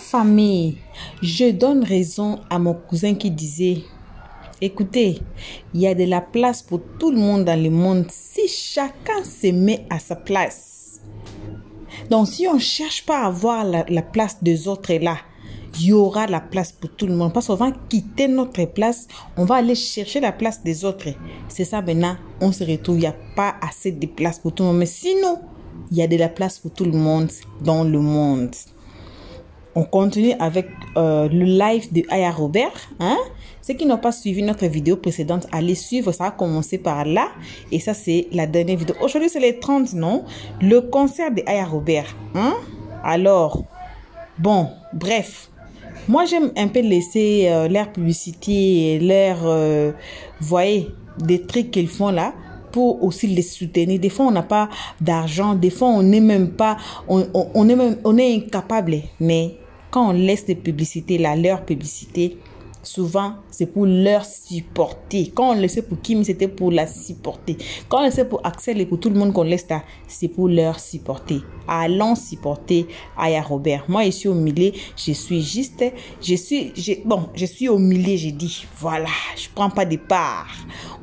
famille, je donne raison à mon cousin qui disait, écoutez, il y a de la place pour tout le monde dans le monde si chacun se met à sa place. Donc, si on ne cherche pas à voir la place des autres là, il y aura la place pour tout le monde. Parce qu'on va quitter notre place, on va aller chercher la place des autres. C'est ça maintenant, on se retrouve, il n'y a pas assez de place pour tout le monde. Mais sinon, il y a de la place pour tout le monde dans le monde. On continue avec le live de Aya Robert. Ceux qui n'ont pas suivi notre vidéo précédente, allez suivre. Ça a commencé par là. Et ça, c'est la dernière vidéo. Aujourd'hui, c'est les 30, non? Le concert de Aya Robert. Alors, bon, bref. Moi, j'aime un peu laisser leur publicité et leur, voyez, des trucs qu'ils font là pour aussi les soutenir. Des fois, on n'a pas d'argent. Des fois, on n'est même pas, on est incapable. Mais quand on laisse des publicités là, leur publicité, souvent, c'est pour leur supporter. Quand on le laissait pour Kim, c'était pour la supporter. Quand on le laissait pour Axel et pour tout le monde qu'on laisse là, c'est pour leur supporter. Allons supporter Aya Robert. Moi, je suis au milieu, je suis juste, je suis au milieu, j'ai dit, voilà, je prends pas de part.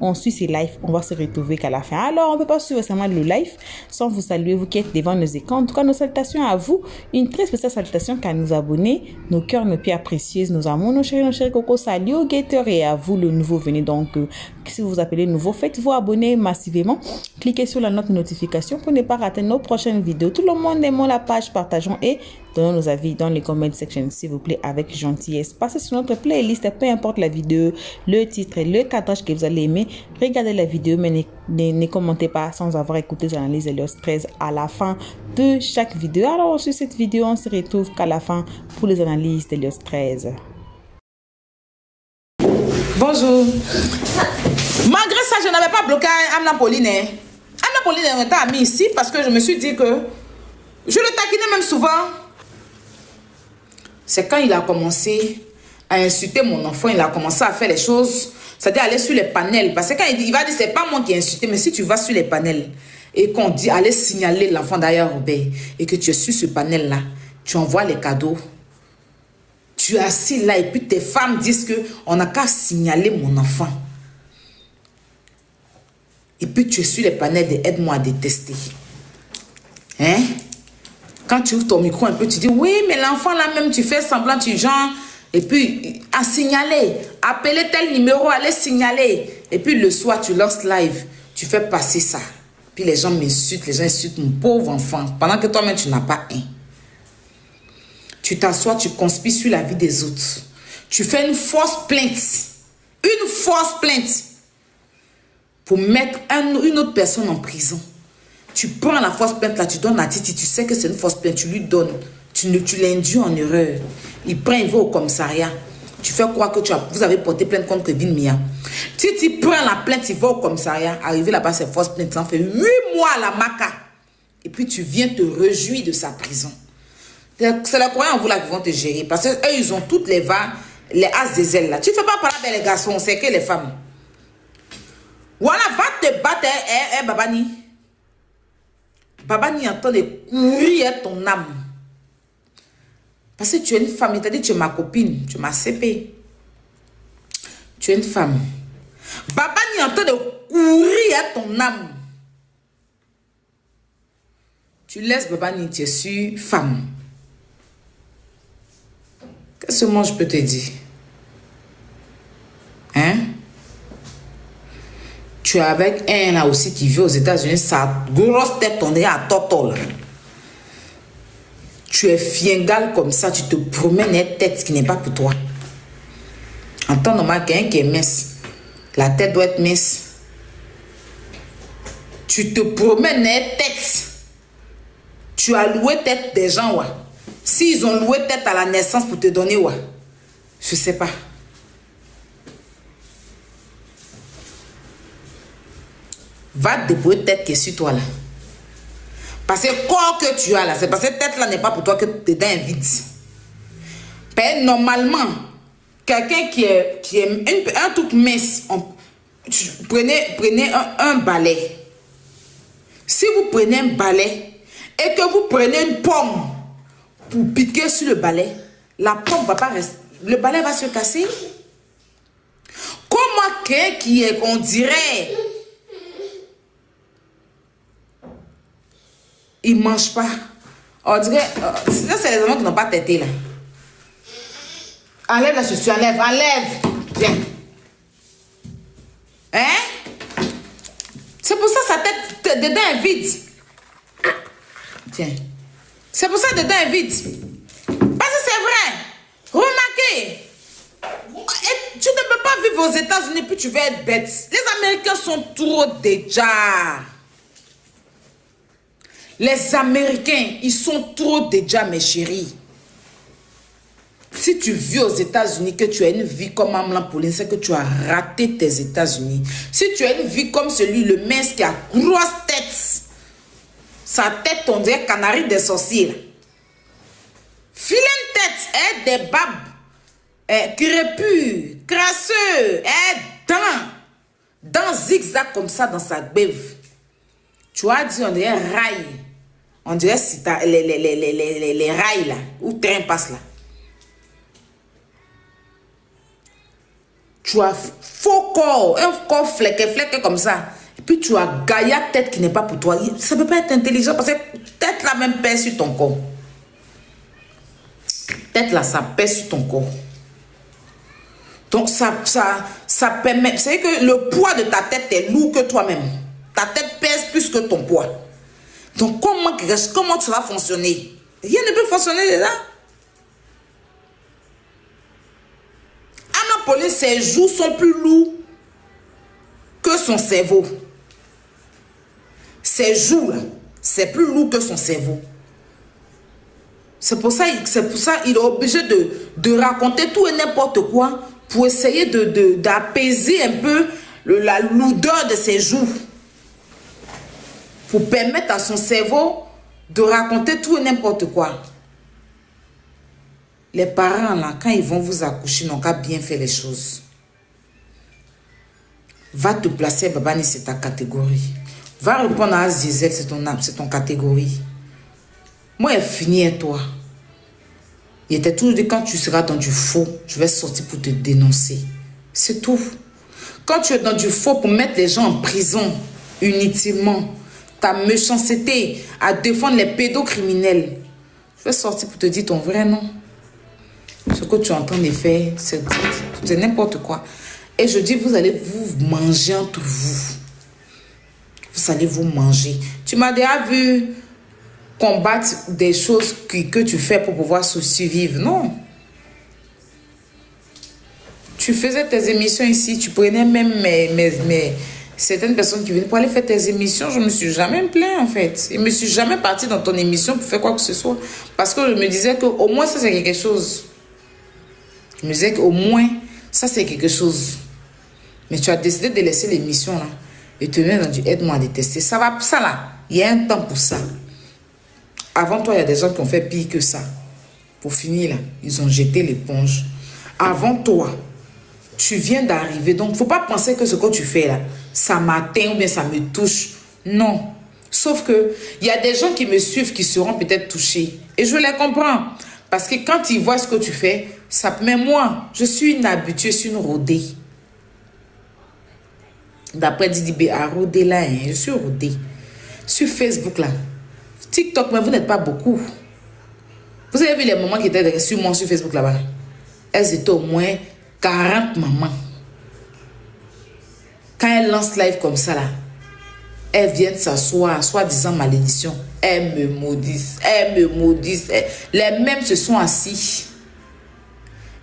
On suit ces lives, on va se retrouver qu'à la fin. Alors, on ne peut pas suivre seulement le live sans vous saluer, vous qui êtes devant nos écrans. En tout cas, nos salutations à vous. Une très spéciale salutation à nos abonnés, nos cœurs, nos pierres précieuses, nos amours, nos chéris cocos. Salut aux guetteurs et à vous le nouveau venu. Donc, si vous vous appelez nouveau, faites-vous abonner massivement. Cliquez sur la note notification pour ne pas rater nos prochaines vidéos. Tout le monde aimons la page, partageons et donnons nos avis dans les comment section, s'il vous plaît, avec gentillesse. Passez sur notre playlist, peu importe la vidéo, le titre, le cadrage que vous allez aimer. Regardez la vidéo, mais ne commentez pas sans avoir écouté l'analyse d'Elios 13 à la fin de chaque vidéo. Alors, sur cette vidéo, on se retrouve qu'à la fin pour les analyses d'Elios 13. Bonjour. Malgré ça, je n'avais pas bloqué Amna Pauline. Amna Pauline était mis ici parce que je me suis dit que je le taquinais même souvent. C'est quand il a commencé à insulter mon enfant, il a commencé à faire les choses, c'est-à-dire aller sur les panels. Parce que quand il va dire, c'est pas moi qui ai insulté, mais si tu vas sur les panels et qu'on dit, allez signaler l'enfant d'Aya Robert et que tu es sur ce panel-là, tu envoies les cadeaux. Tu es assis là et puis tes femmes disent qu'on n'a qu'à signaler mon enfant. Et puis tu es sur les panels de aide-moi à détester. Hein? Quand tu ouvres ton micro un peu, tu dis oui, mais l'enfant là même, tu fais semblant, tu genre. Et puis à signaler, appeler tel numéro, aller signaler. Et puis le soir, tu lances live, tu fais passer ça. Puis les gens m'insultent, les gens insultent mon pauvre enfant. Pendant que toi-même, tu n'as pas un. Tu t'assois, tu conspires sur la vie des autres. Tu fais une fausse plainte. Une fausse plainte. Pour mettre une autre personne en prison. Tu prends la fausse plainte là, tu donnes à Titi. Tu sais que c'est une fausse plainte, tu lui donnes. Tu l'induis en erreur. Il prend, il va au commissariat. Tu fais croire que vous avez porté plainte contre Kevin Mia. Titi prend la plainte, il va au commissariat. Arrivé là-bas, c'est fausse plainte. Ça en fait 8 mois à la maca. Et puis tu viens te réjouir de sa prison. C'est les Coréens vous là qui vont te gérer. Parce qu'eux, ils ont toutes les as des ailes là. Tu ne fais pas parler avec les garçons, c'est que les femmes. Voilà, va te battre, Babani. Babani entend de courir ton âme. Parce que tu es une femme, il t'a dit tu es ma copine, tu es ma CP. Tu es une femme. Babani entend de courir ton âme. Tu laisses Babani, tu es sur femme. Qu'est-ce que moi je peux te dire? Hein? Tu es avec un là aussi qui vit aux États-Unis, sa grosse tête tournée à totol. Tu es fiengal comme ça, tu te promènes une tête qui n'est pas pour toi. En temps normal, quelqu'un qui est mince, la tête doit être mince. Tu te promènes une tête. Tu as loué tête des gens, ouais. S'ils ont loué tête à la naissance pour te donner, ouais. Je sais pas. Va te débrouiller tête qui est sur toi là. Parce que corps que tu as là, c'est parce que tête là n'est pas pour toi que tes dents est vide. Normalement, quelqu'un qui est un truc mince, prenez un balai. Si vous prenez un balai et que vous prenez une pomme pour piquer sur le balai, La pompe va pas rester. Le balai va se casser. Comment quelqu'un qui est, on dirait, il mange pas. On dirait, ça c'est les enfants qui n'ont pas tété là. Enlève la chaussure, enlève, enlève. Viens. Hein? C'est pour ça sa tête dedans est vide. Tiens. C'est pour ça dedans est vide. Parce que c'est vrai. Remarquez. Et tu ne peux pas vivre aux États-Unis puis tu vas être bête. Les Américains sont trop déjà. Les Américains, ils sont trop déjà, mes chéris. Si tu vis aux États-Unis, que tu as une vie comme Amlan Pauline, c'est que tu as raté tes États-Unis. Si tu as une vie comme celui, le mince qui a grosse tête, sa tête, on dirait canari des sorciers. Filet de tête, des babes, crépus, crasseux, dents zigzag comme ça dans sa bève. Tu as dit, on dirait rail. On dirait si les rails là, où le train passe là. Tu as faux corps, un corps flequé comme ça. Et puis tu as gaïa tête qui n'est pas pour toi. Ça ne peut pas être intelligent parce que tête là même pèse sur ton corps. Tête là, ça pèse sur ton corps. Donc ça permet. C'est que le poids de ta tête est lourd que toi-même. Ta tête pèse plus que ton poids. Donc comment tu vas fonctionner? Rien ne peut fonctionner là. Amlan Pauline, ses joues sont plus lourds que son cerveau. Ses joues là, c'est plus lourd que son cerveau. C'est pour ça qu'il est obligé de raconter tout et n'importe quoi pour essayer d'apaiser un peu la lourdeur de ses joues. Pour permettre à son cerveau de raconter tout et n'importe quoi. Les parents, là, quand ils vont vous accoucher, n'ont qu'à bien faire les choses. Va te placer, Babani, c'est ta catégorie. Va répondre à Azizel, c'est ton catégorie. Moi, elle finit à toi. Il était toujours dit, quand tu seras dans du faux, je vais sortir pour te dénoncer. C'est tout. Quand tu es dans du faux pour mettre les gens en prison, inutilement, ta méchanceté à défendre les pédocriminels, je vais sortir pour te dire ton vrai nom. Ce que tu es en train de faire, c'est n'importe quoi. Et je dis, vous allez vous manger entre vous. Vous allez vous manger. Tu m'as déjà vu combattre des choses que tu fais pour pouvoir survivre. Non. Tu faisais tes émissions ici. Tu prenais même certaines personnes qui venaient pour aller faire tes émissions. Je ne me suis jamais plaint en fait. Je ne me suis jamais partie dans ton émission pour faire quoi que ce soit. Parce que je me disais qu'au moins ça c'est quelque chose. Je me disais qu'au moins ça c'est quelque chose. Mais tu as décidé de laisser l'émission là. Et te mettre dans du aide-moi à détester. Ça va, ça là. Il y a un temps pour ça. Avant toi, il y a des gens qui ont fait pire que ça. Pour finir là, ils ont jeté l'éponge. Avant toi, tu viens d'arriver. Donc, il ne faut pas penser que ce que tu fais là, ça m'atteint ou bien ça me touche. Non. Sauf que il y a des gens qui me suivent qui seront peut-être touchés. Et je les comprends. Parce que quand ils voient ce que tu fais, ça... Mais moi, je suis une habituée, je suis une rodée. D'après Didi B, à rodé là, hein, je suis rodée. Sur Facebook là, TikTok, mais vous n'êtes pas beaucoup. Vous avez vu les mamans qui étaient sur moi sur Facebook là-bas? Elles étaient au moins 40 mamans. Quand elles lancent live comme ça là, elles viennent s'asseoir, soi-disant malédiction. Elles me maudissent, elles me maudissent. Les mêmes se sont assis.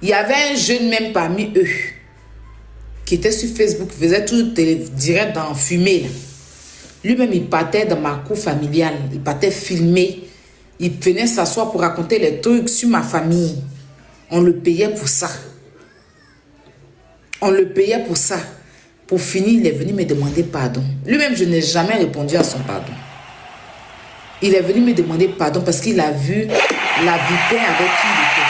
Il y avait un jeune même parmi eux qui était sur Facebook, qui faisait tout direct dans fumée. Lui-même, il partait dans ma cour familiale. Il partait filmer. Il venait s'asseoir pour raconter les trucs sur ma famille. On le payait pour ça. On le payait pour ça. Pour finir, il est venu me demander pardon. Lui-même, je n'ai jamais répondu à son pardon. Il est venu me demander pardon parce qu'il a vu la vipère avec qui il était.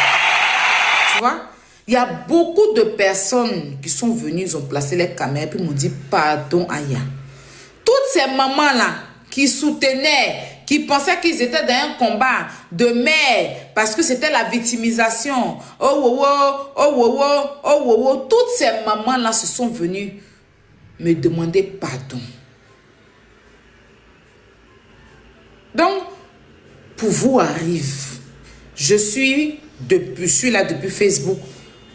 Tu vois? Il y a beaucoup de personnes qui sont venues, ils ont placé les caméras et puis m'ont dit pardon, Aya. Toutes ces mamans-là qui soutenaient, qui pensaient qu'ils étaient dans un combat de mère parce que c'était la victimisation. Oh, oh, oh, oh, oh, oh, oh, oh, oh. Toutes ces mamans-là se sont venues me demander pardon. Donc, pour vous arrive, je suis là depuis Facebook.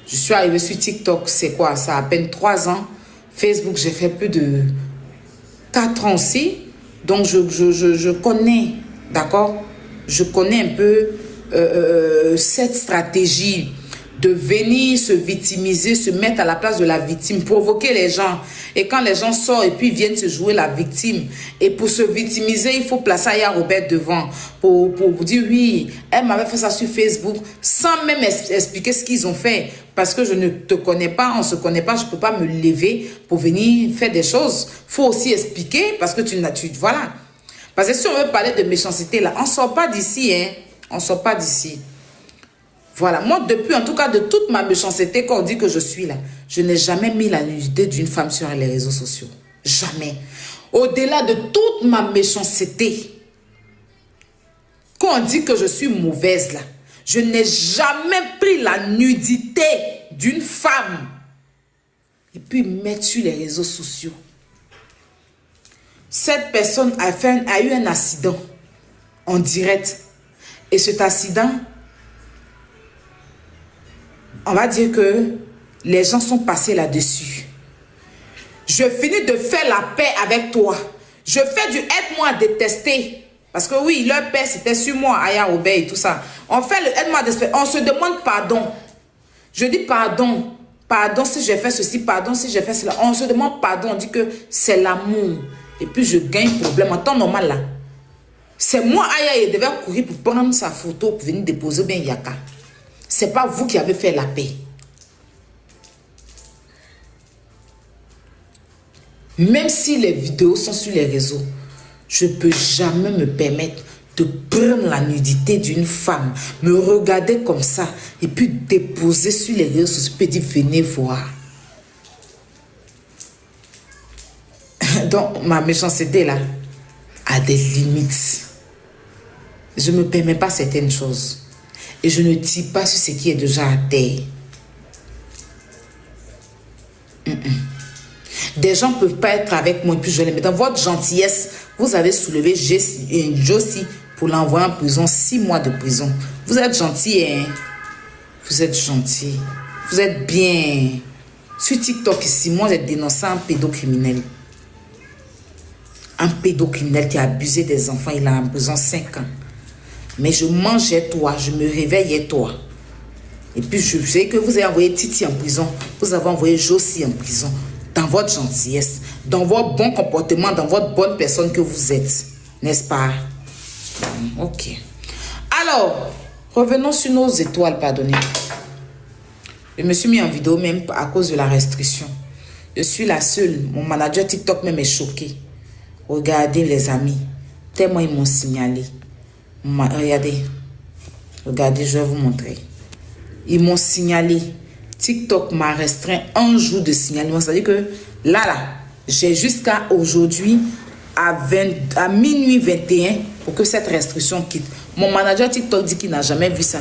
Je suis arrivée sur TikTok, c'est quoi? Ça a à peine 3 ans. Facebook, j'ai fait plus de 4 ans aussi. Donc, je connais, d'accord? Je connais un peu cette stratégie de venir se victimiser, se mettre à la place de la victime, provoquer les gens. Et quand les gens sortent et puis viennent se jouer la victime, et pour se victimiser, il faut placer Aya Robert devant pour vous dire, oui, elle m'avait fait ça sur Facebook, sans même expliquer ce qu'ils ont fait. Parce que je ne te connais pas, on ne se connaît pas, je ne peux pas me lever pour venir faire des choses. Il faut aussi expliquer, parce que voilà. Parce que si on veut parler de méchanceté, là, on ne sort pas d'ici, hein. On ne sort pas d'ici. Voilà, moi, depuis, en tout cas, de toute ma méchanceté, quand on dit que je suis là, je n'ai jamais mis la nudité d'une femme sur les réseaux sociaux. Jamais. Au-delà de toute ma méchanceté, quand on dit que je suis mauvaise là, je n'ai jamais pris la nudité d'une femme et puis mettre sur les réseaux sociaux. Cette personne a eu un accident en direct. Et cet accident, on va dire que les gens sont passés là-dessus. Je finis de faire la paix avec toi. Je fais du aide-moi à détester. Parce que oui, leur paix, c'était sur moi, Aya Robert et tout ça. On fait le aide-moi à détester. On se demande pardon. Je dis pardon. Pardon si j'ai fait ceci, pardon si j'ai fait cela. On se demande pardon. On dit que c'est l'amour. Et puis je gagne problème. En temps normal là. C'est moi, Aya, il devait courir pour prendre sa photo pour venir déposer bien Yaka. C'est pas vous qui avez fait la paix. Même si les vidéos sont sur les réseaux, je ne peux jamais me permettre de prendre la nudité d'une femme, me regarder comme ça, et puis déposer sur les réseaux sociaux, et dire venez voir. Donc, ma méchanceté là a des limites. Je ne me permets pas certaines choses. Et je ne tire pas sur ce qui est déjà à terre. Des gens ne peuvent pas être avec moi et puis je les mets dans votre gentillesse. Vous avez soulevé Josie pour l'envoyer en prison, 6 mois de prison. Vous êtes gentil, hein? Vous êtes gentil. Vous êtes bien. Sur TikTok ici, moi j'ai dénoncé un pédocriminel. Un pédocriminel qui a abusé des enfants, il a en prison 5 ans. Mais je mangeais toi, je me réveillais toi. Et puis je sais que vous avez envoyé Titi en prison, vous avez envoyé Josie en prison. Dans votre gentillesse, dans votre bon comportement, dans votre bonne personne que vous êtes. N'est-ce pas? Ok. Alors, revenons sur nos étoiles, pardonnez. Je me suis mis en vidéo même à cause de la restriction. Je suis la seule. Mon manager TikTok même est choqué. Regardez les amis. Tellement ils m'ont signalé. Regardez. Regardez, je vais vous montrer. Ils m'ont signalé. TikTok m'a restreint 1 jour de signalement. C'est-à-dire que là, j'ai jusqu'à aujourd'hui à minuit 21 pour que cette restriction quitte. Mon manager TikTok dit qu'il n'a jamais vu ça.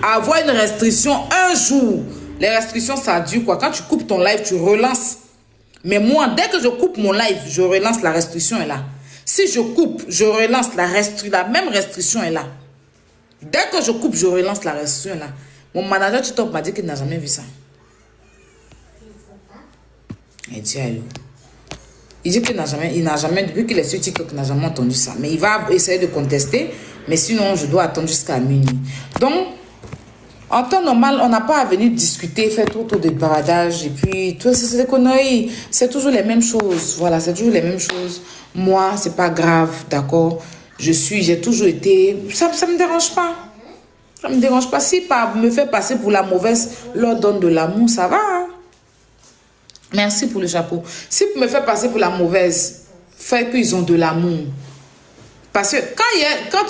Avoir une restriction 1 jour. Les restrictions, ça dure quoi? Quand tu coupes ton live, tu relances. Mais moi, dès que je coupe mon live, je relance, la restriction est là. Si je coupe, je relance, la même restriction est là. Dès que je coupe, je relance, la restriction est là. Mon manager TikTok m'a dit qu'il n'a jamais vu ça. Il dit allô. Il dit qu'il n'a jamais, depuis qu'il est sur TikTok, il n'a jamais entendu ça. Mais il va essayer de contester. Mais sinon, je dois attendre jusqu'à minuit. Donc, en temps normal, on n'a pas à venir discuter, faire trop de baradage. Et puis, tout ça, c'est des conneries. C'est toujours les mêmes choses. Voilà, c'est toujours les mêmes choses. Moi, c'est pas grave, d'accord? J'ai toujours été... Ça ne me dérange pas. Ça ne me dérange pas. Si me fait passer pour la mauvaise, leur donne de l'amour, ça va. Hein? Merci pour le chapeau. Si me fait passer pour la mauvaise, fait qu'ils ont de l'amour. Parce que quand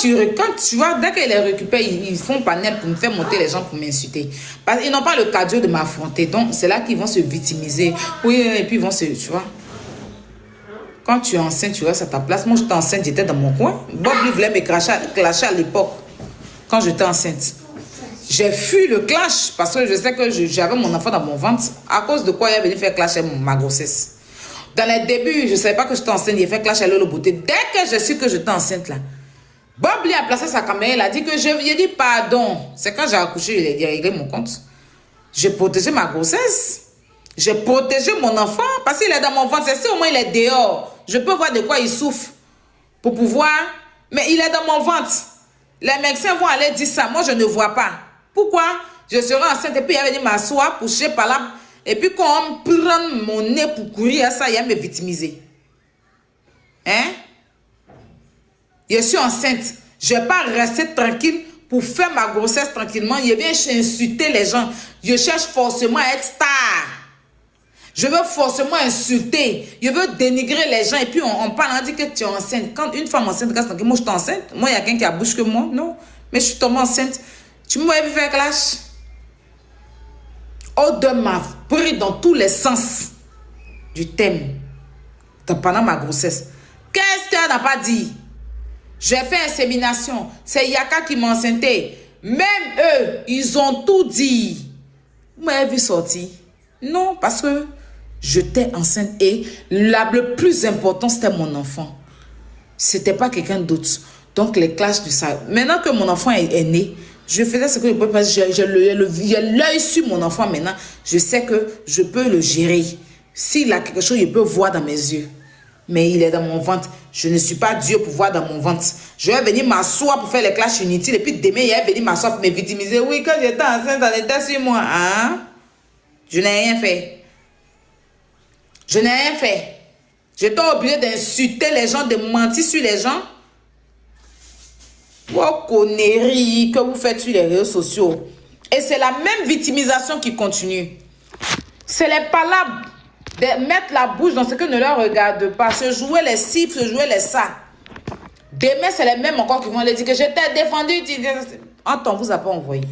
tu vois, dès qu'ils les récupèrent, ils font panel pour me faire monter les gens pour m'insulter. Parce qu'ils n'ont pas le cadeau de m'affronter. Donc, c'est là qu'ils vont se victimiser. Oui, et puis ils vont se... Tu vois. Quand tu es enceinte, tu restes à ta place. Moi, j'étais enceinte, j'étais dans mon coin. Bob lui voulait me clasher à l'époque, quand j'étais enceinte. J'ai fui le clash parce que je sais que j'avais mon enfant dans mon ventre. À cause de quoi il est venu faire clasher ma grossesse. Dans les débuts, je ne savais pas que j'étais enceinte. Il a fait clasher le beauté. Dès que je suis que j'étais enceinte là, Bob lui a placé sa caméra. Il a dit que j'ai dit pardon. C'est quand j'ai accouché, il a réglé mon compte. J'ai protégé ma grossesse. J'ai protégé mon enfant parce qu'il est dans mon ventre. C'est si au moins il est dehors. Je peux voir de quoi il souffre pour pouvoir. Mais il est dans mon ventre. Les médecins vont aller dire ça. Moi, je ne vois pas. Pourquoi? Je serai enceinte et puis il va venir m'asseoir, coucher par là. Et puis quand on prend mon nez pour courir à ça, il va me victimiser. Hein? Je suis enceinte. Je ne vais pas rester tranquille pour faire ma grossesse tranquillement. Je viens insulter les gens. Je cherche forcément à être star. Je veux forcément insulter. Je veux dénigrer les gens. Et puis on parle, on dit que tu es enceinte. Quand une femme enceinte, moi je suis enceinte. Moi, il y a quelqu'un qui a bouche que moi. Non. Mais je suis tombée enceinte. Tu m'as vu faire clash? Odeur m'a pris dans tous les sens du thème pendant ma grossesse. Qu'est-ce qu'elle n'a pas dit? J'ai fait insémination. C'est Yaka qui m'a enceinté. Même eux, ils ont tout dit. Vous m'avez vu sortir? Non, parce que j'étais enceinte et le plus important, c'était mon enfant. C'était pas quelqu'un d'autre. Donc, les clashs de ça. Maintenant que mon enfant est né, je faisais ce que je peux parce que j'ai l'œil sur mon enfant maintenant. Je sais que je peux le gérer. S'il a quelque chose, je peux voir dans mes yeux. Mais il est dans mon ventre. Je ne suis pas Dieu pour voir dans mon ventre. Je vais venir m'asseoir pour faire les clashs inutiles. Et puis demain, il va venir m'asseoir pour me victimiser. Oui, quand j'étais enceinte, on était sur moi. Hein? Je n'ai rien fait. Je n'ai rien fait. J'étais obligé d'insulter les gens, de mentir sur les gens. Vos conneries que vous faites sur les réseaux sociaux. Et c'est la même victimisation qui continue. C'est les palabres de mettre la bouche dans ce que ne leur regarde pas. Se jouer les cibles, se jouer les ça. Demain, c'est les mêmes encore qui vont leur dire que je t'ai défendu. On vous a pas envoyé.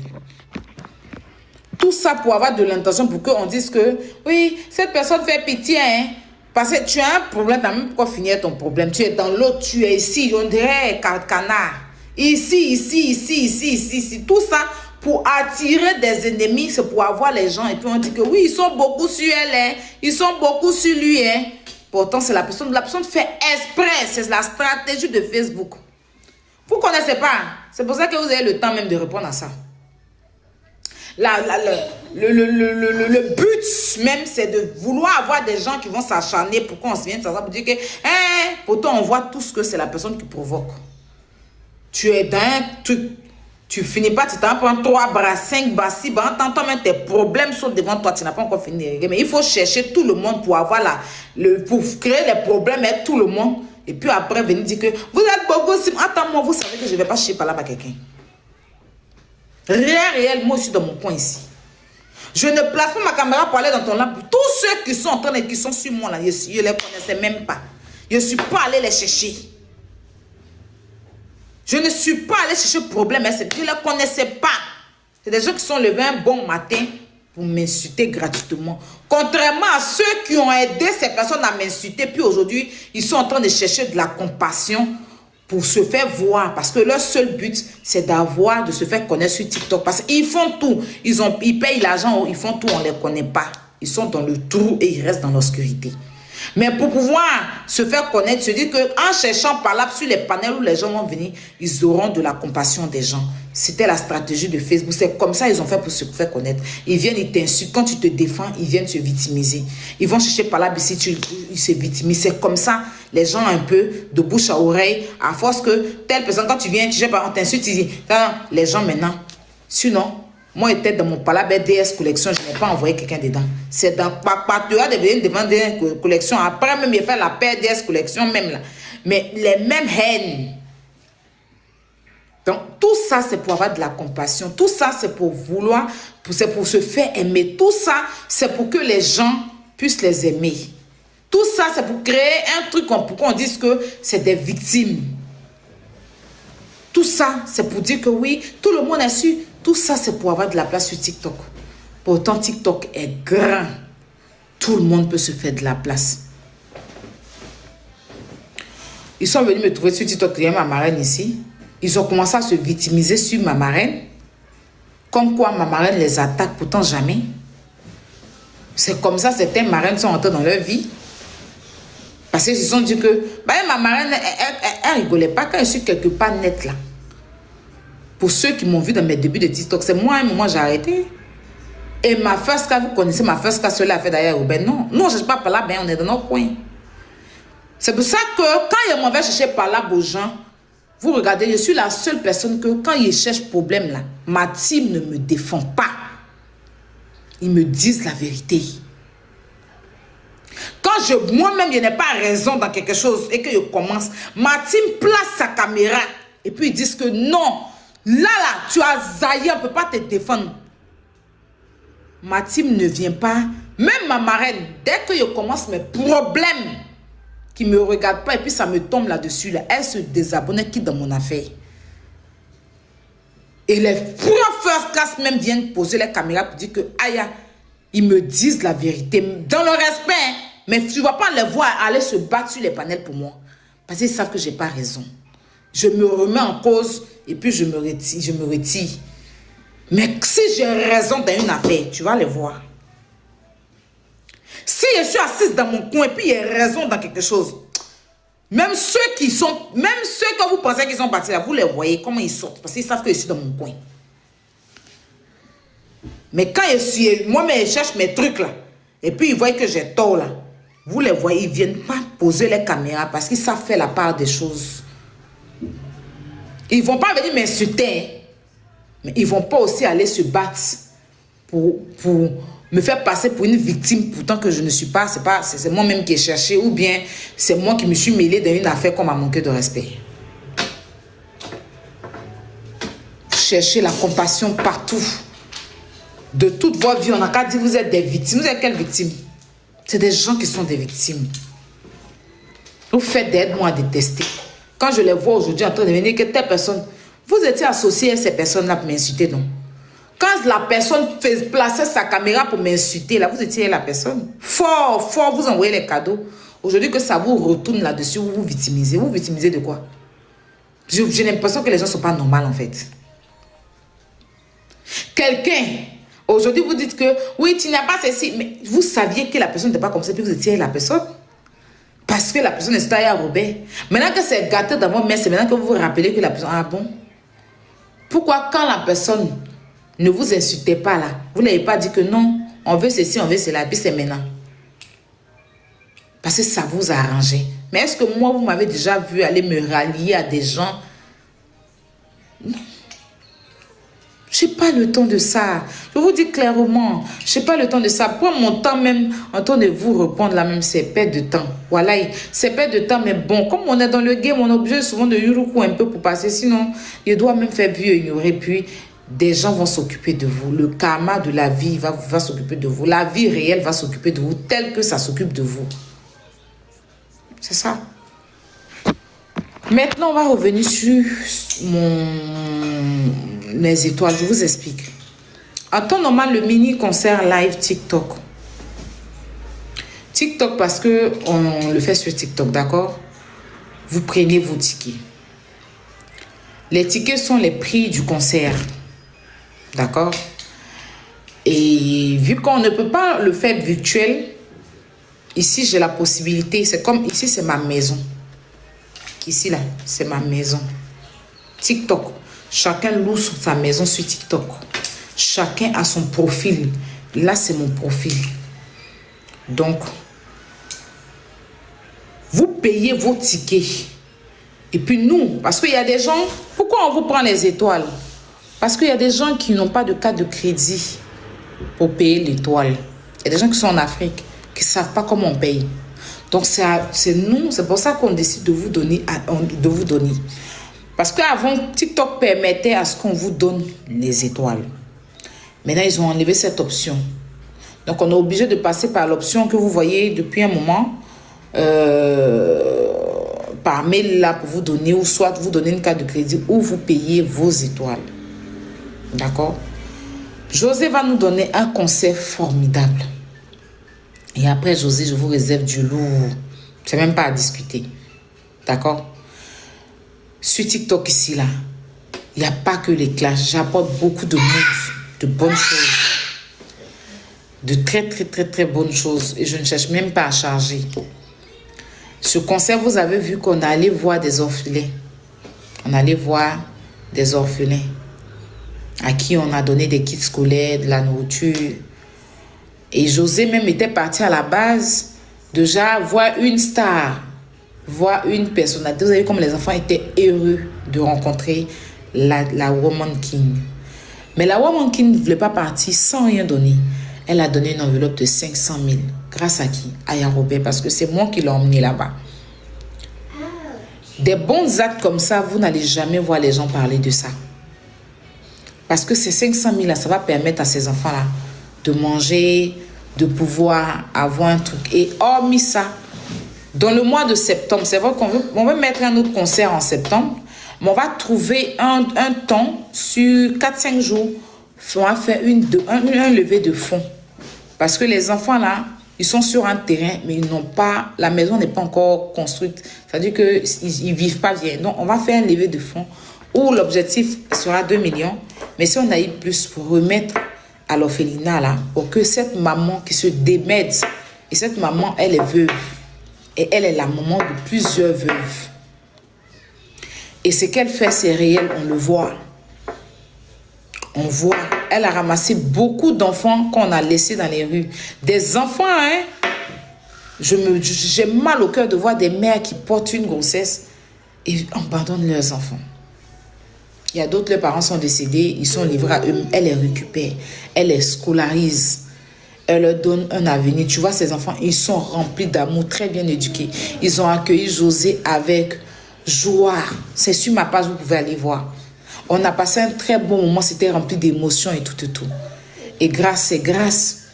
Tout ça pour avoir de l'intention pour qu'on dise que oui, cette personne fait pitié. Hein? Parce que tu as un problème, tu n'as même pas fini ton problème. Tu es dans l'autre, tu es ici, on dirait canard. Ici. Tout ça pour attirer des ennemis, c'est pour avoir les gens. Et puis on dit que oui, ils sont beaucoup sur elle, hein. Ils sont beaucoup sur lui. Hein. Pourtant, c'est la personne fait exprès. C'est la stratégie de Facebook. Vous ne connaissez pas. C'est pour ça que vous avez le temps même de répondre à ça. Le but même, c'est de vouloir avoir des gens qui vont s'acharner pour qu'on se vienne pour dire que, hein, pourtant on voit tout ce que c'est la personne qui provoque. Tu es dans un truc, tu finis pas, tu t'en prends 3 bras, 5 bras, 6 bras, t'entends même tes problèmes sont devant toi, tu n'as pas encore fini. Mais il faut chercher tout le monde pour avoir pour créer les problèmes avec tout le monde. Et puis après venir dire que vous êtes beaucoup, attends-moi, vous savez que je ne vais pas chier par là à quelqu'un. Rien réel, moi je suis dans mon coin ici. Je ne place pas ma caméra pour aller dans ton lab. Tous ceux qui sont en train de, qui sont sur moi là, je ne les connaissais même pas. Je ne suis pas allé les chercher. Je ne suis pas allé chercher problème. Je ne les connaissais pas. C'est des gens qui sont levés un bon matin pour m'insulter gratuitement. Contrairement à ceux qui ont aidé ces personnes à m'insulter, puis aujourd'hui, ils sont en train de chercher de la compassion pour se faire voir, parce que leur seul but, c'est de se faire connaître sur TikTok. Parce qu'ils font tout. Ils payent l'argent, ils font tout, on ne les connaît pas. Ils sont dans le trou et ils restent dans l'obscurité. Mais pour pouvoir se faire connaître, se dire qu'en cherchant par là sur les panels où les gens vont venir, ils auront de la compassion des gens. C'était la stratégie de Facebook. C'est comme ça ils ont fait pour se faire connaître. Ils viennent, ils t'insultent. Quand tu te défends, ils viennent se victimiser. Ils vont chercher par là, si ils se victimisent. C'est comme ça, les gens un peu de bouche à oreille, à force que telle personne, quand tu viens, tu sais pas, on t'insulte, tu dis, les gens maintenant. Sinon, moi, j'étais dans mon palabre DS collection, je n'ai pas envoyé quelqu'un dedans. C'est dans Papatua de venir demander une collection. Après, même, il fait la paire DS collection, même là. Mais les mêmes haines. Donc, tout ça, c'est pour avoir de la compassion. Tout ça, c'est pour vouloir, c'est pour se faire aimer. Tout ça, c'est pour que les gens puissent les aimer. Tout ça, c'est pour créer un truc pour qu'on dise que c'est des victimes. Tout ça, c'est pour dire que oui, tout le monde a su. Tout ça, c'est pour avoir de la place sur TikTok. Pourtant, TikTok est grand. Tout le monde peut se faire de la place. Ils sont venus me trouver sur TikTok, il y a ma marraine ici. Ils ont commencé à se victimiser sur ma marraine. Comme quoi ma marraine les attaque, pourtant jamais. C'est comme ça, certains marraines sont entrés dans leur vie. Parce qu'ils se sont dit que bah, ma marraine, elle rigolait pas quand je suis quelque part nette là. Pour ceux qui m'ont vu dans mes débuts de TikTok, c'est moi, à un moment, j'ai arrêté. Et ma first car, vous connaissez ma first car, celle-là a fait d'ailleurs, ben non. Nous, on ne cherche pas par là, ben on est dans nos coins. C'est pour ça que quand il m'en va chercher par là, beaux gens, vous regardez, je suis la seule personne que quand ils cherchent problème là, ma team ne me défend pas. Ils me disent la vérité. Quand moi-même, je n'ai pas raison dans quelque chose et que je commence, ma team place sa caméra et puis ils disent que non, là, tu as zaillé, on ne peut pas te défendre. Ma team ne vient pas, même ma marraine, dès que je commence mes problèmes, qui ne me regardent pas et puis ça me tombe là-dessus, là, elle se désabonne, elle quitte dans mon affaire. Et les first class même viennent poser les caméras pour dire que, aïe, ils me disent la vérité, dans le respect, hein, mais tu ne vas pas les voir aller se battre sur les panels pour moi. Parce qu'ils savent que je n'ai pas raison. Je me remets en cause et puis je me retire. Mais si j'ai raison dans une affaire, tu vas les voir. Si je suis assise dans mon coin et puis il y a raison dans quelque chose, même ceux que vous pensez qu'ils sont partis là, vous les voyez comment ils sortent parce qu'ils savent que je suis dans mon coin. Mais quand je suis, moi-même je cherche mes trucs là, et puis ils voient que j'ai tort là, vous les voyez, ils ne viennent pas poser les caméras parce qu'ils savent faire la part des choses. Ils ne vont pas venir m'insulter, mais ils ne vont pas aussi aller se battre pour me faire passer pour une victime, pourtant que je ne suis pas, c'est moi-même qui ai cherché, ou bien c'est moi qui me suis mêlé dans une affaire qu'on m'a manqué de respect. Cherchez la compassion partout. De toute votre vie, on n'a qu'à dire vous êtes des victimes. Vous êtes quelles victimes? C'est des gens qui sont des victimes. Vous faites d'aide-moi à détester. Quand je les vois aujourd'hui en train de venir, que telle personne, vous étiez associé à ces personnes-là pour m'insulter, non? Quand la personne plaçait sa caméra pour m'insulter, là, vous étiez la personne. Fort, vous envoyez les cadeaux. Aujourd'hui que ça vous retourne là-dessus, vous vous victimisez. Vous victimisez de quoi? J'ai l'impression que les gens ne sont pas normaux en fait. Quelqu'un, aujourd'hui vous dites que, oui, tu n'as pas ceci, mais vous saviez que la personne n'était pas comme ça, puis vous étiez la personne. Parce que la personne est taillée à Robert. Maintenant que c'est gâté dans vos mains, c'est maintenant que vous vous rappelez que la personne, ah bon? Pourquoi quand la personne ne vous insultez pas là, vous n'avez pas dit que non, on veut ceci, on veut cela, puis c'est maintenant. Parce que ça vous a arrangé. Mais est-ce que moi, vous m'avez déjà vu aller me rallier à des gens? Non. Je n'ai pas le temps de ça. Je vous dis clairement, je n'ai pas le temps de ça. Pour mon temps même, en train de vous répondre là même, c'est perte de temps. Voilà, c'est perte de temps, mais bon, comme on est dans le game, on est obligé souvent de yuruku un peu pour passer. Sinon, je dois même faire vieux et ignorer. Puis, des gens vont s'occuper de vous. Le karma de la vie va s'occuper de vous. La vie réelle va s'occuper de vous tel que ça s'occupe de vous. C'est ça. Maintenant, on va revenir sur mes étoiles. Je vous explique. En temps normal, le mini concert live TikTok. TikTok parce que on le fait sur TikTok, d'accord? Vous prenez vos tickets. Les tickets sont les prix du concert. D'accord? Et vu qu'on ne peut pas le faire virtuel, ici j'ai la possibilité, c'est comme ici c'est ma maison. Ici là, c'est ma maison. TikTok. Chacun loue sa maison sur TikTok. Chacun a son profil. Là, c'est mon profil. Donc, vous payez vos tickets. Et puis nous, parce qu'il y a des gens, pourquoi on vous prend les étoiles? Parce qu'il y a des gens qui n'ont pas de carte de crédit pour payer l'étoile. Il y a des gens qui sont en Afrique, qui ne savent pas comment on paye. Donc, c'est nous, c'est pour ça qu'on décide de vous donner. Parce qu'avant, TikTok permettait à ce qu'on vous donne les étoiles. Maintenant, ils ont enlevé cette option. Donc, on est obligé de passer par l'option que vous voyez depuis un moment. Par mail là pour vous donner, ou soit vous donner une carte de crédit, ou vous payez vos étoiles. D'accord? José va nous donner un concert formidable. Et après, José, je vous réserve du lourd. C'est même pas à discuter. D'accord? Sur TikTok ici, là, il n'y a pas que les clashs. J'apporte beaucoup de moves, de bonnes choses. De très, très, très, très bonnes choses. Et je ne cherche même pas à charger. Ce concert, vous avez vu qu'on allait voir des orphelins. On allait voir des orphelins à qui on a donné des kits scolaires, de la nourriture. Et José même était parti à la base déjà voir une star, voir une personnalité. Vous avez vu comme les enfants étaient heureux de rencontrer la Woman King. Mais la Woman King ne voulait pas partir sans rien donner. Elle a donné une enveloppe de 500 000. Grâce à qui? Aya Robert, parce que c'est moi qui l'ai emmené là-bas. Des bons actes comme ça, vous n'allez jamais voir les gens parler de ça. Parce que ces 500 000 là, ça va permettre à ces enfants-là de manger, de pouvoir avoir un truc. Et hormis ça, dans le mois de septembre, c'est vrai qu'on veut mettre un autre concert en septembre, mais on va trouver un temps sur 4-5 jours, on va faire un lever de fonds. Parce que les enfants là, ils sont sur un terrain, mais ils n'ont pas, la maison n'est pas encore construite. C'est-à-dire qu'ils ne vivent pas bien. Donc, on va faire un lever de fonds où l'objectif sera 2 millions. Mais si on a eu plus pour remettre à l'orphelinat là, pour que cette maman qui se démède, et cette maman, elle est veuve. Et elle est la maman de plusieurs veuves. Et ce qu'elle fait, c'est réel, on le voit. On voit. Elle a ramassé beaucoup d'enfants qu'on a laissés dans les rues. Des enfants, hein. J'ai mal au cœur de voir des mères qui portent une grossesse et abandonnent leurs enfants. Il y a d'autres, leurs parents sont décédés, ils sont livrés à eux. Elle les récupère, elle les scolarise, elle leur donne un avenir. Tu vois, ces enfants, ils sont remplis d'amour, très bien éduqués. Ils ont accueilli José avec joie. C'est sur ma page, vous pouvez aller voir. On a passé un très bon moment, c'était rempli d'émotions et tout, tout. Et c'est grâce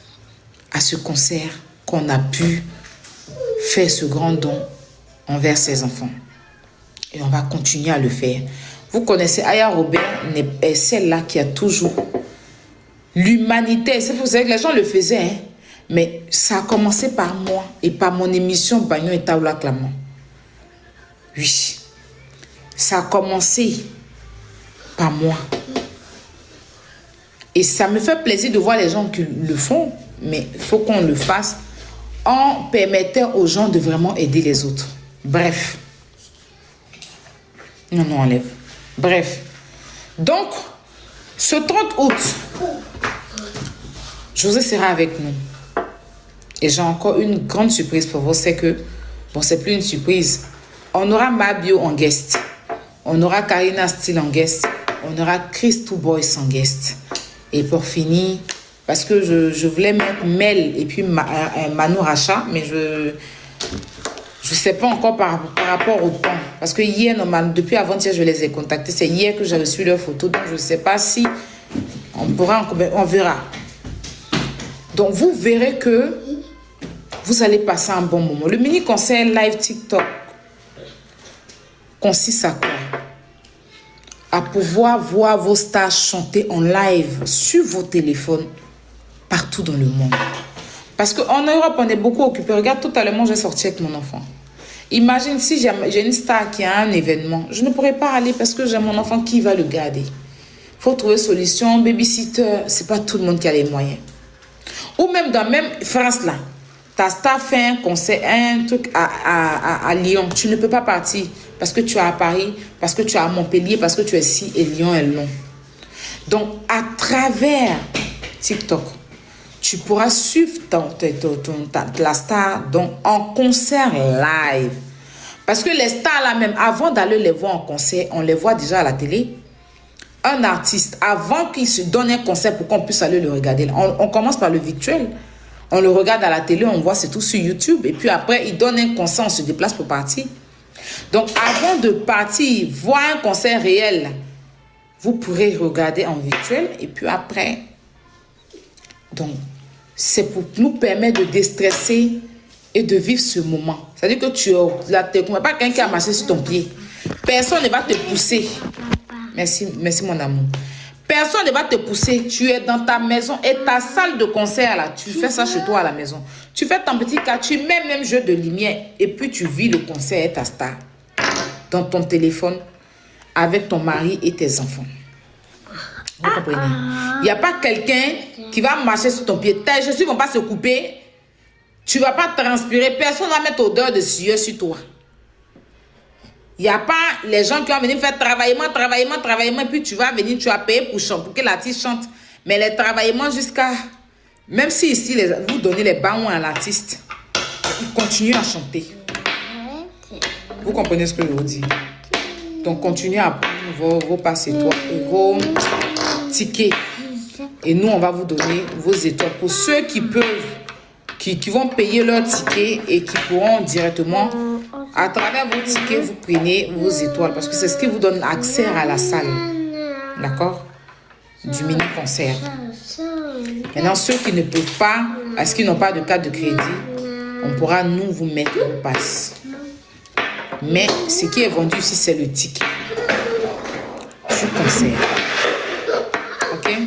à ce concert qu'on a pu faire ce grand don envers ces enfants. Et on va continuer à le faire. Vous connaissez Aya Robert, est celle-là qui a toujours l'humanité. Vous savez que les gens le faisaient, hein? Mais ça a commencé par moi et par mon émission Bagnon et Taoula Clamant. Oui, ça a commencé par moi. Et ça me fait plaisir de voir les gens qui le font, mais il faut qu'on le fasse en permettant aux gens de vraiment aider les autres. Bref. Non, enlève. Bref. Donc, ce 30 août, José sera avec nous. Et j'ai encore une grande surprise pour vous. C'est que, bon, c'est plus une surprise. On aura Mabio en guest. On aura Karina Steele en guest. On aura Chris Two Boys en guest. Et pour finir, parce que je voulais mettre Mel et puis Manu Racha, mais je ne sais pas encore par rapport au temps. Parce que hier, normalement, depuis avant-hier, je les ai contactés. C'est hier que j'ai reçu leurs photos. Donc, je ne sais pas si on verra. Donc, vous verrez que vous allez passer un bon moment. Le mini-concert live TikTok consiste à quoi? À pouvoir voir vos stars chanter en live sur vos téléphones partout dans le monde. Parce qu'en Europe, on est beaucoup occupé. Regarde, tout à l'heure, j'ai sorti avec mon enfant. Imagine si j'ai une star qui a un événement. Je ne pourrais pas aller parce que j'ai mon enfant qui va le garder. Il faut trouver solution. Babysitter, ce n'est pas tout le monde qui a les moyens. Ou même dans même France, là, ta star fait un concert, un truc à Lyon. Tu ne peux pas partir parce que tu es à Paris, parce que tu es à Montpellier, parce que tu es ici et Lyon est long. Donc, à travers TikTok, tu pourras suivre la star donc, en concert live. Parce que les stars là même, avant d'aller les voir en concert, on les voit déjà à la télé. Un artiste, avant qu'il se donne un concert pour qu'on puisse aller le regarder, on commence par le virtuel. On le regarde à la télé, on voit, c'est tout sur YouTube. Et puis après, il donne un concert, on se déplace pour partir. Donc, avant de partir, voir un concert réel, vous pourrez regarder en virtuel. Et puis après, donc, c'est pour nous permettre de déstresser et de vivre ce moment. C'est-à-dire que tu n'as pas quelqu'un qui a marché sur ton pied. Personne ne va te pousser. Merci mon amour. Personne ne va te pousser. Tu es dans ta maison et ta salle de concert là. Tu fais ça chez toi à la maison. Tu fais ton petit cas. Tu mets même jeu de lumière et puis tu vis le concert et ta star. dans ton téléphone avec ton mari et tes enfants. Vous comprenez? Il n'y a pas quelqu'un qui va marcher sur ton pied. Tes chaussures ne vont pas se couper. Tu ne vas pas transpirer. Personne ne va mettre odeur de sueur sur toi. Il n'y a pas les gens qui vont venir faire travaillement, et puis tu vas venir, tu vas payer pour que l'artiste chante. Mais les travaillements jusqu'à... Même si ici, vous donnez les ballons à l'artiste, il continue à chanter. Vous comprenez ce que je vous dis? Donc, continuez à prendre vos passes vos tickets. Et nous, on va vous donner vos étoiles. Pour ceux qui peuvent, qui vont payer leur ticket et qui pourront directement, à travers vos tickets, vous prenez vos étoiles. Parce que c'est ce qui vous donne accès à la salle. D'accord? Du mini-concert. Maintenant, ceux qui ne peuvent pas, parce qu'ils n'ont pas de carte de crédit, on pourra nous vous mettre vos passes. Mais ce qui est vendu ici, c'est le ticket du concert. Ok?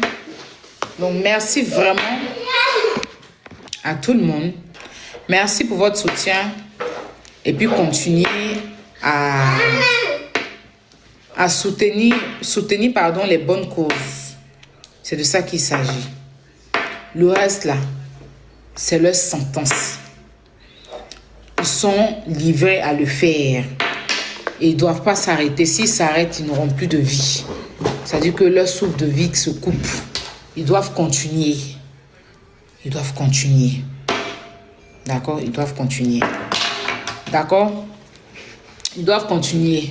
Donc, merci vraiment à tout le monde. Merci pour votre soutien. Et puis, continuez à soutenir les bonnes causes. C'est de ça qu'il s'agit. Le reste, là, c'est leur sentence. Ils sont livrés à le faire. Et ils ne doivent pas s'arrêter. S'ils s'arrêtent, ils n'auront plus de vie. C'est-à-dire que leur souffle de vie se coupe. Ils doivent continuer. Ils doivent continuer. D'accord? Ils doivent continuer. D'accord? Ils doivent continuer.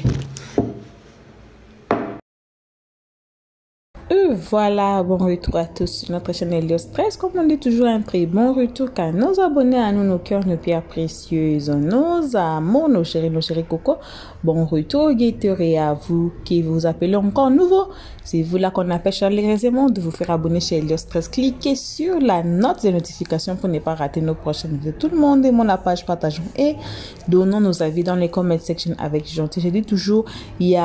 Voilà, bon retour à tous sur notre chaîne Elios 13. Comme on dit toujours, un très bon retour car nos abonnés à nous, nos cœurs, nos pierres précieuses, nos amours, nos chéris coco. Bon retour, guetteurs, et à vous qui vous appelez encore nouveau. C'est vous là qu'on appelle Charlie Résémon de vous faire abonner chez Elios 13. Cliquez sur la note de notification pour ne pas rater nos prochaines vidéos. Tout le monde aimons la page, partageons et donnons nos avis dans les comment section avec gentil. Je dis toujours, il y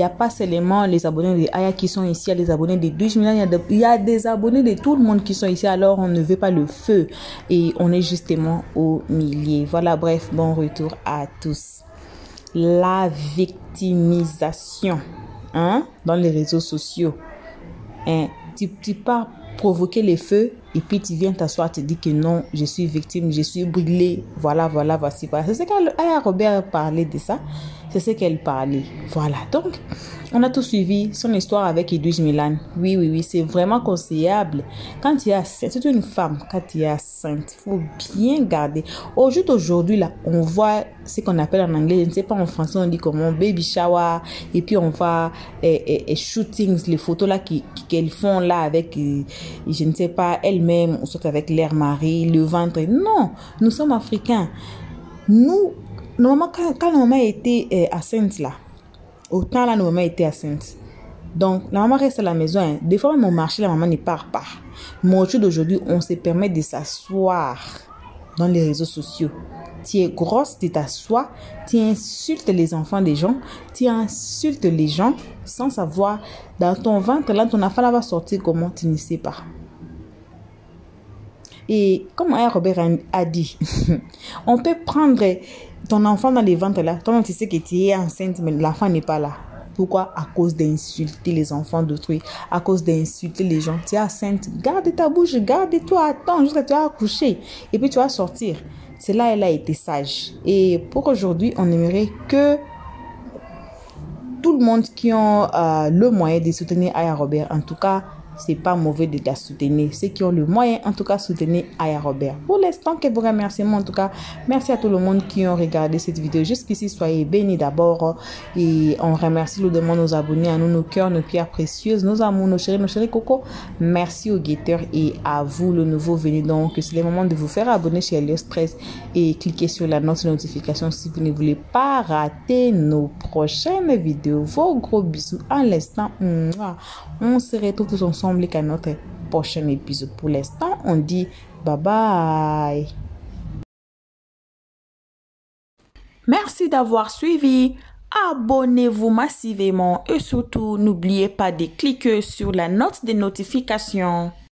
a pas seulement les abonnés de Aya qui sont ici, il y a les abonnés de 12 millions, il y a des abonnés de tout le monde qui sont ici, alors on ne veut pas le feu et on est justement au milieu. Voilà, bref, bon retour à tous. La victimisation dans les réseaux sociaux. Tu pars provoquer les feux et puis tu viens t'asseoir, te dis que non, je suis victime, je suis brûlée, voilà, voici. C'est ce qu'Aya Robert parlait de ça. C'est ce qu'elle parlait. Voilà. Donc, on a tout suivi son histoire avec Edwige Milan. Oui. C'est vraiment conseillable. Quand tu es c'est une femme, quand tu es enceinte, il faut bien garder. Au jour d'aujourd'hui, là, on voit ce qu'on appelle en anglais, je ne sais pas en français, on dit comment, baby shower. Et puis, on voit shootings, les photos là qu'elles font là avec, je ne sais pas, elle-même, ou soit avec l'air mari, le ventre. Non, nous sommes africains. Nous, normalement, quand la maman était enceinte là, autant là, la maman était enceinte. Donc, la maman reste à la maison. Des fois, même au marché, la maman ne part pas. Mais au jour d'aujourd'hui, on se permet de s'asseoir dans les réseaux sociaux. Tu es grosse, tu t'assois, tu insultes les enfants des gens, tu insultes les gens sans savoir dans ton ventre, là, ton enfant là va sortir comment, tu ne sais pas. Et comme Aya Robert a dit, on peut prendre ton enfant dans les ventres là, toi tu sais que tu es enceinte, mais l'enfant n'est pas là. Pourquoi? À cause d'insulter les enfants d'autrui, à cause d'insulter les gens. Tu es enceinte, garde ta bouche, garde-toi, attends jusqu'à tu vas accoucher et puis tu vas sortir. C'est là elle a été sage. Et pour aujourd'hui, on aimerait que tout le monde qui a le moyen de soutenir Aya Robert, en tout cas, c'est pas mauvais de la soutenir. Ceux qui ont le moyen, en tout cas, soutenir Aya Robert. Pour l'instant, que vous remerciez, en tout cas, merci à tout le monde qui ont regardé cette vidéo. Jusqu'ici, soyez bénis d'abord. Et on remercie le demande nos abonnés, à nous, nos cœurs, nos pierres précieuses, nos amours, nos chéris coco. Merci aux guetteurs et à vous, le nouveau venu. Donc, c'est le moment de vous faire abonner chez Elios 13 et cliquer sur la notification si vous ne voulez pas rater nos prochaines vidéos. Vos gros bisous à l'instant. On se retrouve tous ensemble à notre prochain épisode. Pour l'instant, on dit bye bye. Merci d'avoir suivi. Abonnez-vous massivement et surtout n'oubliez pas de cliquer sur la note de notification.